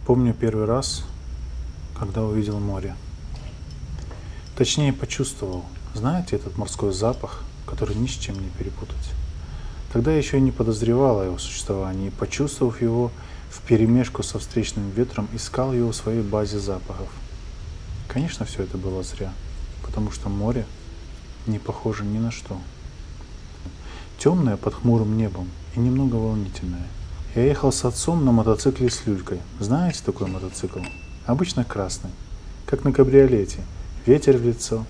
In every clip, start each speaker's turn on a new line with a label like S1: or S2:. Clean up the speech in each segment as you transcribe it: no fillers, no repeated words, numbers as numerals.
S1: Помню первый раз, когда увидел море. Точнее, почувствовал. Знаете, этот морской запах, который ни с чем не перепутать. Тогда я еще и не подозревал о его существовании, и, почувствовав его вперемешку со встречным ветром, искал его в своей базе запахов. Конечно, все это было зря, потому что море не похоже ни на что. Темное под хмурым небом и немного волнительное. Я ехал с отцом на мотоцикле с люлькой. Знаете такой мотоцикл? Обычно красный, как на кабриолете. Ветер в лицо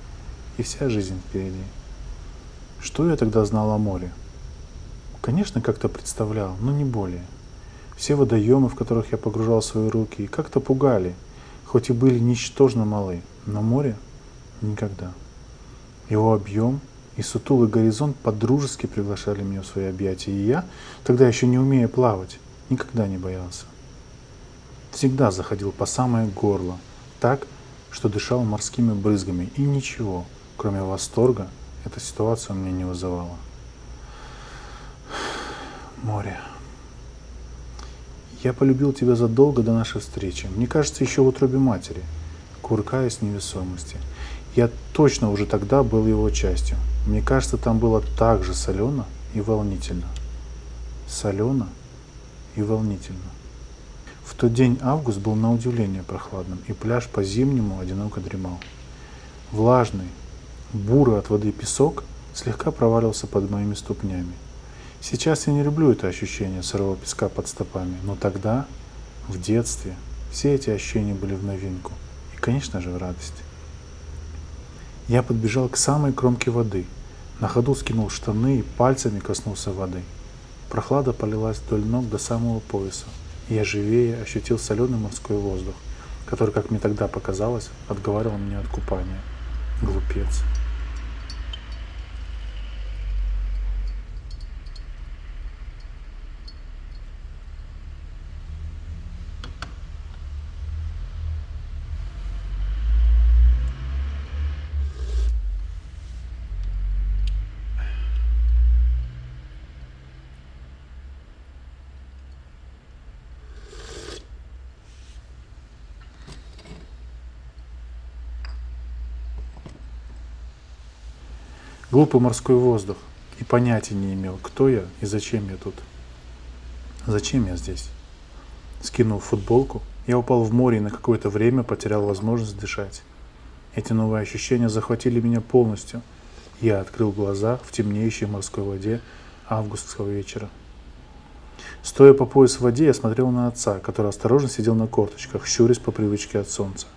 S1: и вся жизнь впереди. Что я тогда знал о море? Конечно, как-то представлял, но не более. Все водоемы, в которых я погружал свои руки, как-то пугали, хоть и были ничтожно малы, но море никогда. Его объем и сутулый горизонт подружески приглашали меня в свои объятия, и я, тогда еще не умея плавать, никогда не боялся. Всегда заходил по самое горло, так, что дышал морскими брызгами, и ничего, кроме восторга, эта ситуация у меня не вызывала. Море. Я полюбил тебя задолго до нашей встречи. Мне кажется, еще в утробе матери, кувыркаясь в невесомости. Я точно уже тогда был его частью. Мне кажется, там было так же солено и волнительно. Солено и волнительно. В тот день август был на удивление прохладным, и пляж по-зимнему одиноко дремал. Влажный, бурый от воды песок слегка проваливался под моими ступнями. Сейчас я не люблю это ощущение сырого песка под стопами, но тогда, в детстве, все эти ощущения были в новинку и, конечно же, в радость. Я подбежал к самой кромке воды, на ходу скинул штаны и пальцами коснулся воды. Прохлада полилась вдоль ног до самого пояса, и я живее ощутил соленый морской воздух, который, как мне тогда показалось, отговаривал меня от купания. Глупец. Глупый морской воздух, и понятия не имел, кто я и зачем я тут. Зачем я здесь? Скинув футболку, я упал в море и на какое-то время потерял возможность дышать. Эти новые ощущения захватили меня полностью. Я открыл глаза в темнеющей морской воде августского вечера. Стоя по пояс в воде, я смотрел на отца, который осторожно сидел на корточках, щурясь по привычке от солнца.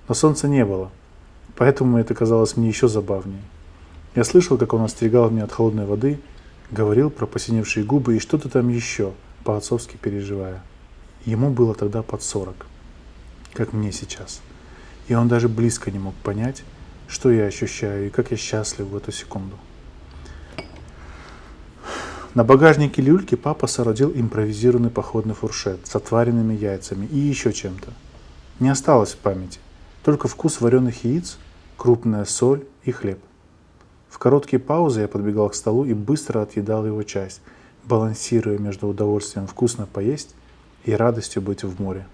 S1: Но солнца не было, поэтому это казалось мне еще забавнее. Я слышал, как он остерегал меня от холодной воды, говорил про посиневшие губы и что-то там еще, по-отцовски переживая. Ему было тогда под 40, как мне сейчас. И он даже близко не мог понять, что я ощущаю и как я счастлив в эту секунду. На багажнике люльки папа соорудил импровизированный походный фуршет с отваренными яйцами и еще чем-то. Не осталось в памяти, только вкус вареных яиц, крупная соль и хлеб. В короткие паузы я подбегал к столу и быстро отъедал его часть, балансируя между удовольствием вкусно поесть и радостью быть в море.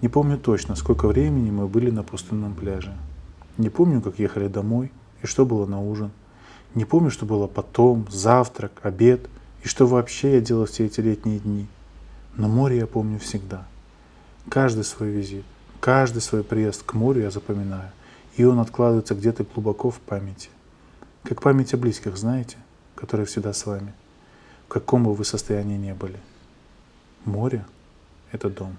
S1: Не помню точно, сколько времени мы были на пустынном пляже. Не помню, как ехали домой и что было на ужин. Не помню, что было потом, завтрак, обед и что вообще я делал все эти летние дни. Но море я помню всегда. Каждый свой визит, каждый свой приезд к морю я запоминаю, и он откладывается где-то глубоко в памяти. Как память о близких, знаете, которые всегда с вами, в каком бы вы состоянии ни были. Море – это дом.